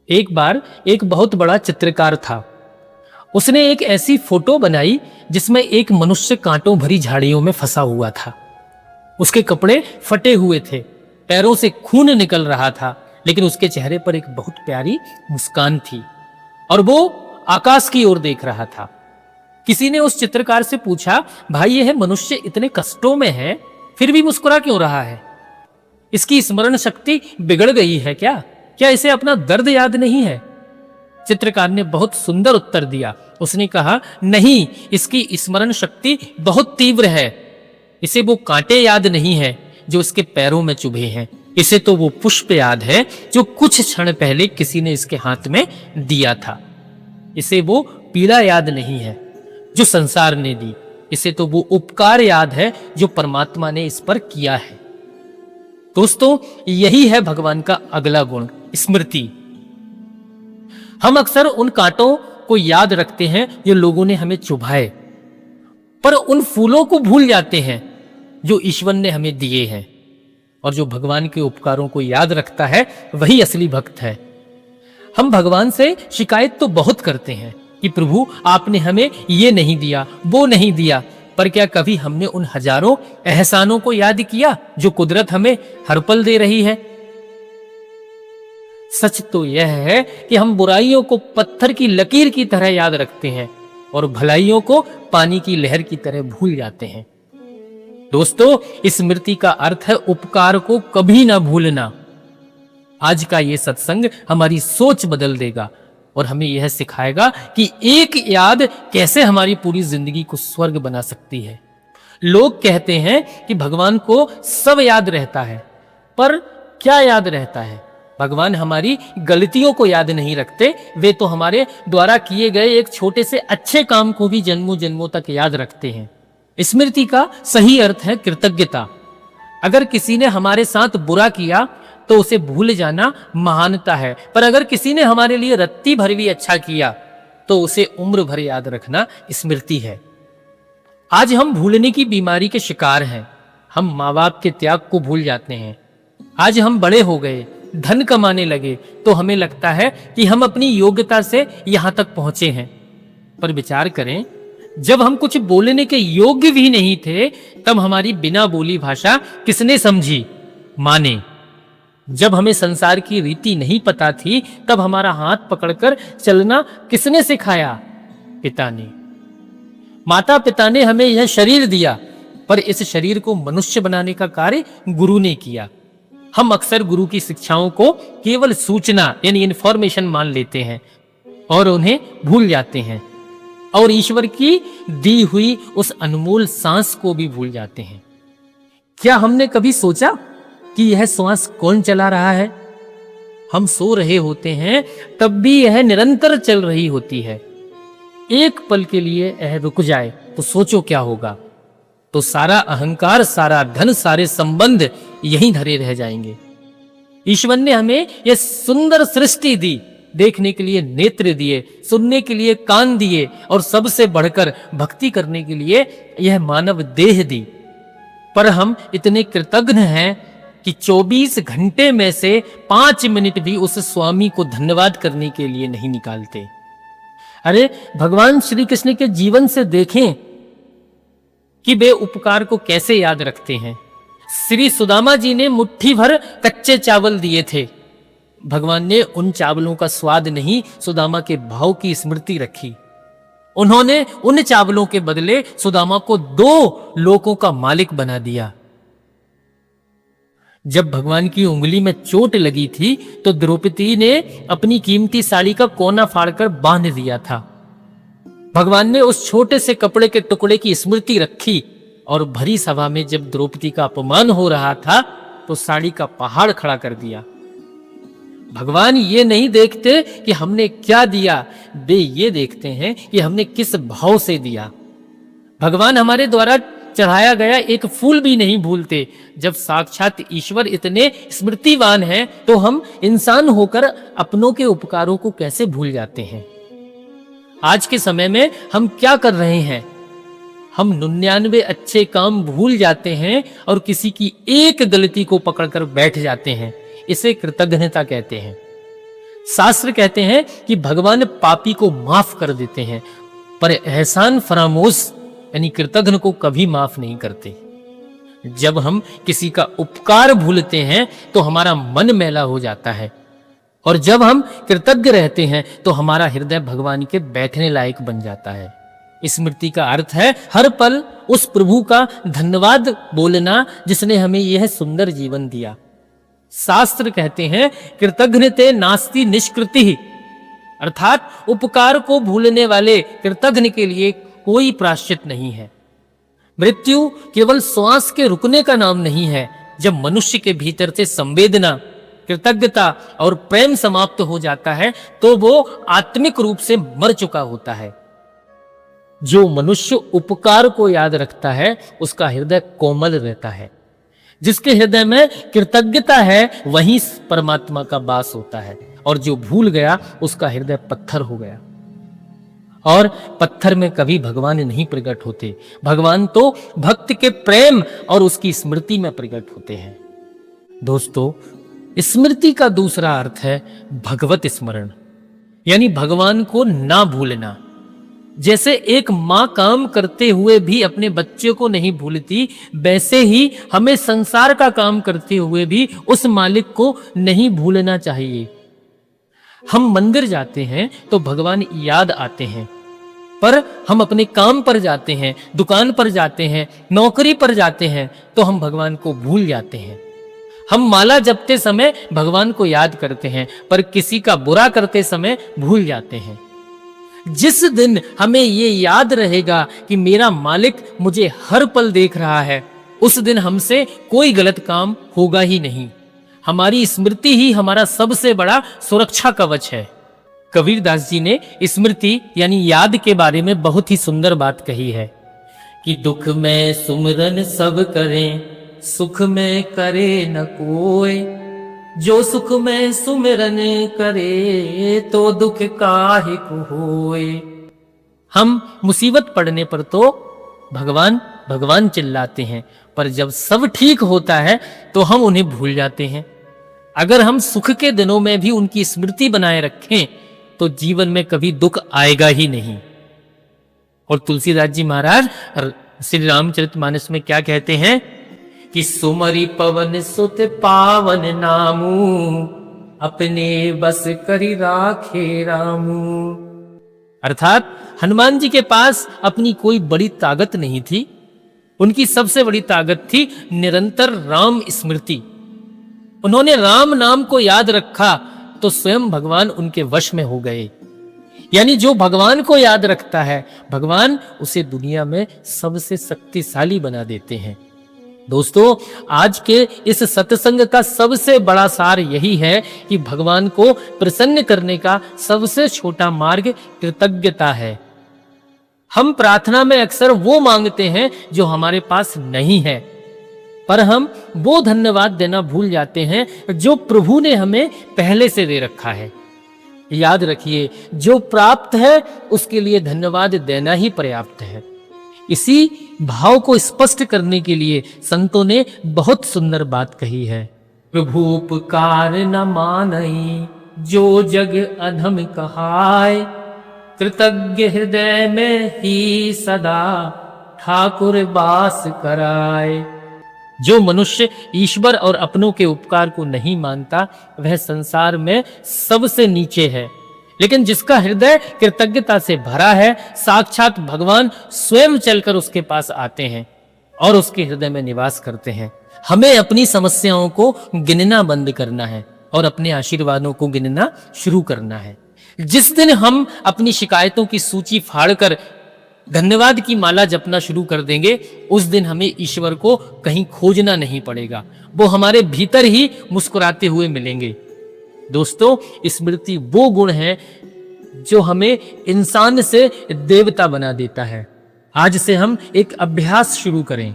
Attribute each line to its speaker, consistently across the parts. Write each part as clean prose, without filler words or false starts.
Speaker 1: एक बार एक बहुत बड़ा चित्रकार था। उसने एक ऐसी फोटो बनाई जिसमें एक मनुष्य कांटों भरी झाड़ियों में फंसा हुआ था। उसके कपड़े फटे हुए थे, पैरों से खून निकल रहा था, लेकिन उसके चेहरे पर एक बहुत प्यारी मुस्कान थी और वो आकाश की ओर देख रहा था। किसी ने उस चित्रकार से पूछा, भाई यह मनुष्य इतने कष्टों में है, फिर भी मुस्कुरा क्यों रहा है? इसकी स्मरण शक्ति बिगड़ गई है क्या? क्या इसे अपना दर्द याद नहीं है? चित्रकार ने बहुत सुंदर उत्तर दिया। उसने कहा, नहीं, इसकी स्मरण शक्ति बहुत तीव्र है। इसे वो कांटे याद नहीं है जो इसके पैरों में चुभे हैं। इसे तो वो पुष्प याद है जो कुछ क्षण पहले किसी ने इसके हाथ में दिया था। इसे वो पीड़ा याद नहीं है जो संसार ने दी। इसे तो वो उपकार याद है जो परमात्मा ने इस पर किया है। दोस्तों, यही है भगवान का अगला गुण, स्मृति। हम अक्सर उन कांटों को याद रखते हैं जो लोगों ने हमें चुभाए, पर उन फूलों को भूल जाते हैं जो ईश्वर ने हमें दिए हैं। और जो भगवान के उपकारों को याद रखता है वही असली भक्त है। हम भगवान से शिकायत तो बहुत करते हैं कि प्रभु आपने हमें ये नहीं दिया, वो नहीं दिया, पर क्या कभी हमने उन हजारों एहसानों को याद किया जो कुदरत हमें हर पल दे रही है? सच तो यह है कि हम बुराइयों को पत्थर की लकीर की तरह याद रखते हैं और भलाइयों को पानी की लहर की तरह भूल जाते हैं। दोस्तों, स्मृति का अर्थ है उपकार को कभी ना भूलना। आज का ये सत्संग हमारी सोच बदल देगा और हमें यह सिखाएगा कि एक याद कैसे हमारी पूरी जिंदगी को स्वर्ग बना सकती है। लोग कहते हैं कि भगवान को सब याद रहता है, पर क्या याद रहता है? भगवान हमारी गलतियों को याद नहीं रखते, वे तो हमारे द्वारा किए गए एक छोटे से अच्छे काम को भी जन्मों जन्मों तक याद रखते हैं। स्मृति का सही अर्थ है कृतज्ञता। अगर किसी ने हमारे साथ बुरा किया तो उसे भूल जाना महानता है, पर अगर किसी ने हमारे लिए रत्ती भर भी अच्छा किया तो उसे उम्र भर याद रखना स्मृति है। आज हम भूलने की बीमारी के शिकार हैं। हम माँ बाप के त्याग को भूल जाते हैं। आज हम बड़े हो गए, धन कमाने लगे, तो हमें लगता है कि हम अपनी योग्यता से यहां तक पहुंचे हैं। पर विचार करें, जब हम कुछ बोलने के योग्य भी नहीं थे, तब हमारी बिना बोली भाषा किसने समझी, माने? जब हमें संसार की रीति नहीं पता थी, तब हमारा हाथ पकड़कर चलना किसने सिखाया? पिता ने। माता पिता ने हमें यह शरीर दिया, पर इस शरीर को मनुष्य बनाने का कार्य गुरु ने किया। हम अक्सर गुरु की शिक्षाओं को केवल सूचना यानी इंफॉर्मेशन मान लेते हैं और उन्हें भूल जाते हैं, और ईश्वर की दी हुई उस अनमोल सांस को भी भूल जाते हैं। क्या हमने कभी सोचा कि यह श्वास कौन चला रहा है? हम सो रहे होते हैं तब भी यह निरंतर चल रही होती है। एक पल के लिए यह रुक जाए तो सोचो क्या होगा। तो सारा अहंकार, सारा धन, सारे संबंध यहीं धरे रह जाएंगे। ईश्वर ने हमें यह सुंदर सृष्टि दी, देखने के लिए नेत्र दिए, सुनने के लिए कान दिए, और सबसे बढ़कर भक्ति करने के लिए यह मानव देह दी। पर हम इतने कृतज्ञ हैं कि 24 घंटे में से 5 मिनट भी उस स्वामी को धन्यवाद करने के लिए नहीं निकालते। अरे, भगवान श्री कृष्ण के जीवन से देखें कि वे उपकार को कैसे याद रखते हैं। श्री सुदामा जी ने मुट्ठी भर कच्चे चावल दिए थे। भगवान ने उन चावलों का स्वाद नहीं, सुदामा के भाव की स्मृति रखी। उन्होंने उन चावलों के बदले सुदामा को 2 लोकों का मालिक बना दिया। जब भगवान की उंगली में चोट लगी थी तो द्रौपदी ने अपनी कीमती साड़ी का कोना फाड़कर बांध दिया था। भगवान ने उस छोटे से कपड़े के टुकड़े की स्मृति रखी, और भरी सभा में जब द्रौपदी का अपमान हो रहा था तो साड़ी का पहाड़ खड़ा कर दिया। भगवान ये नहीं देखते कि हमने क्या दिया, वे ये देखते हैं कि हमने किस भाव से दिया। भगवान हमारे द्वारा चढ़ाया गया एक फूल भी नहीं भूलते। जब साक्षात ईश्वर इतने स्मृतिवान हैं, तो हम इंसान होकर अपनों के उपकारों को कैसे भूल जाते हैं? आज के समय में हम क्या कर रहे हैं? हम 99 अच्छे काम भूल जाते हैं और किसी की एक गलती को पकड़कर बैठ जाते हैं। इसे कृतज्ञता कहते हैं। शास्त्र कहते हैं कि भगवान पापी को माफ कर देते हैं, पर एहसान फरामोश यानी कृतघ्न को कभी माफ नहीं करते। जब हम किसी का उपकार भूलते हैं तो हमारा मन मैला हो जाता है, और जब हम कृतज्ञ रहते हैं तो हमारा हृदय भगवान के बैठने लायक बन जाता है। स्मृति का अर्थ है हर पल उस प्रभु का धन्यवाद बोलना जिसने हमें यह सुंदर जीवन दिया। शास्त्र कहते हैं कृतघ्नते नास्ति निष्कृति, अर्थात उपकार को भूलने वाले कृतघ्न के लिए कोई प्रायश्चित नहीं है। मृत्यु केवल श्वास के रुकने का नाम नहीं है। जब मनुष्य के भीतर से संवेदना, कृतज्ञता और प्रेम समाप्त हो जाता है तो वो आत्मिक रूप से मर चुका होता है। जो मनुष्य उपकार को याद रखता है उसका हृदय कोमल रहता है। जिसके हृदय में कृतज्ञता है वहीं परमात्मा का वास होता है, और जो भूल गया उसका हृदय पत्थर हो गया। और पत्थर में कभी भगवान नहीं प्रकट होते। भगवान तो भक्त के प्रेम और उसकी स्मृति में प्रकट होते हैं। दोस्तों, स्मृति का दूसरा अर्थ है भगवत स्मरण, यानी भगवान को ना भूलना। जैसे एक माँ काम करते हुए भी अपने बच्चे को नहीं भूलती, वैसे ही हमें संसार का काम करते हुए भी उस मालिक को नहीं भूलना चाहिए। हम मंदिर जाते हैं तो भगवान याद आते हैं, पर हम अपने काम पर जाते हैं, दुकान पर जाते हैं, नौकरी पर जाते हैं तो हम भगवान को भूल जाते हैं। हम माला जपते समय भगवान को याद करते हैं, पर किसी का बुरा करते समय भूल जाते हैं। जिस दिन हमें ये याद रहेगा कि मेरा मालिक मुझे हर पल देख रहा है, उस दिन हमसे कोई गलत काम होगा ही नहीं। हमारी स्मृति ही हमारा सबसे बड़ा सुरक्षा कवच है। कबीरदास जी ने स्मृति यानी याद के बारे में बहुत ही सुंदर बात कही है कि दुख में सुमरन सब करें, सुख में करे न कोई। जो सुख में सुमिरन करे तो दुख काहे को होए। हम मुसीबत पड़ने पर तो भगवान भगवान चिल्लाते हैं, पर जब सब ठीक होता है तो हम उन्हें भूल जाते हैं। अगर हम सुख के दिनों में भी उनकी स्मृति बनाए रखें तो जीवन में कभी दुख आएगा ही नहीं। और तुलसीदास जी महाराज श्री रामचरितमानस में क्या कहते हैं कि सुमरि पवन सुत पावन नामू, अपने बस करी राखे रामू। अर्थात हनुमान जी के पास अपनी कोई बड़ी ताकत नहीं थी, उनकी सबसे बड़ी ताकत थी निरंतर राम स्मृति। उन्होंने राम नाम को याद रखा तो स्वयं भगवान उनके वश में हो गए। यानी जो भगवान को याद रखता है, भगवान उसे दुनिया में सबसे शक्तिशाली बना देते हैं। दोस्तों, आज के इस सत्संग का सबसे बड़ा सार यही है कि भगवान को प्रसन्न करने का सबसे छोटा मार्ग कृतज्ञता है। हम प्रार्थना में अक्सर वो मांगते हैं जो हमारे पास नहीं है, पर हम वो धन्यवाद देना भूल जाते हैं जो प्रभु ने हमें पहले से दे रखा है। याद रखिए, जो प्राप्त है उसके लिए धन्यवाद देना ही पर्याप्त है। इसी भाव को स्पष्ट करने के लिए संतों ने बहुत सुंदर बात कही है। प्रभु उपकार न मानई, जो जग अधम कहाय। कृतज्ञ हृदय में ही सदा, ठाकुर वास कराए। जो मनुष्य ईश्वर और अपनों के उपकार को नहीं मानता, वह संसार में सबसे नीचे है। लेकिन जिसका हृदय कृतज्ञता से भरा है, साक्षात भगवान स्वयं चलकर उसके पास आते हैं और उसके हृदय में निवास करते हैं। हमें अपनी समस्याओं को गिनना बंद करना है और अपने आशीर्वादों को गिनना शुरू करना है। जिस दिन हम अपनी शिकायतों की सूची फाड़कर धन्यवाद की माला जपना शुरू कर देंगे, उस दिन हमें ईश्वर को कहीं खोजना नहीं पड़ेगा, वो हमारे भीतर ही मुस्कुराते हुए मिलेंगे। दोस्तों, स्मृति वो गुण है जो हमें इंसान से देवता बना देता है। आज से हम एक अभ्यास शुरू करें,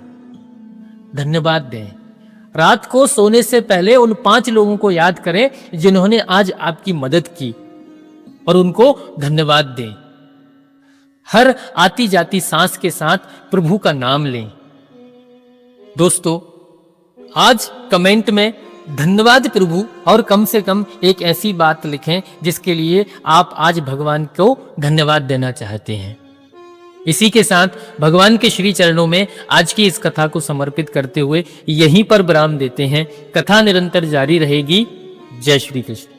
Speaker 1: धन्यवाद दें। रात को सोने से पहले उन 5 लोगों को याद करें जिन्होंने आज आपकी मदद की, और उनको धन्यवाद दें। हर आती जाती सांस के साथ प्रभु का नाम लें। दोस्तों, आज कमेंट में धन्यवाद प्रभु, और कम से कम एक ऐसी बात लिखें जिसके लिए आप आज भगवान को धन्यवाद देना चाहते हैं। इसी के साथ भगवान के श्री चरणों में आज की इस कथा को समर्पित करते हुए यहीं पर विराम देते हैं। कथा निरंतर जारी रहेगी। जय श्री कृष्ण।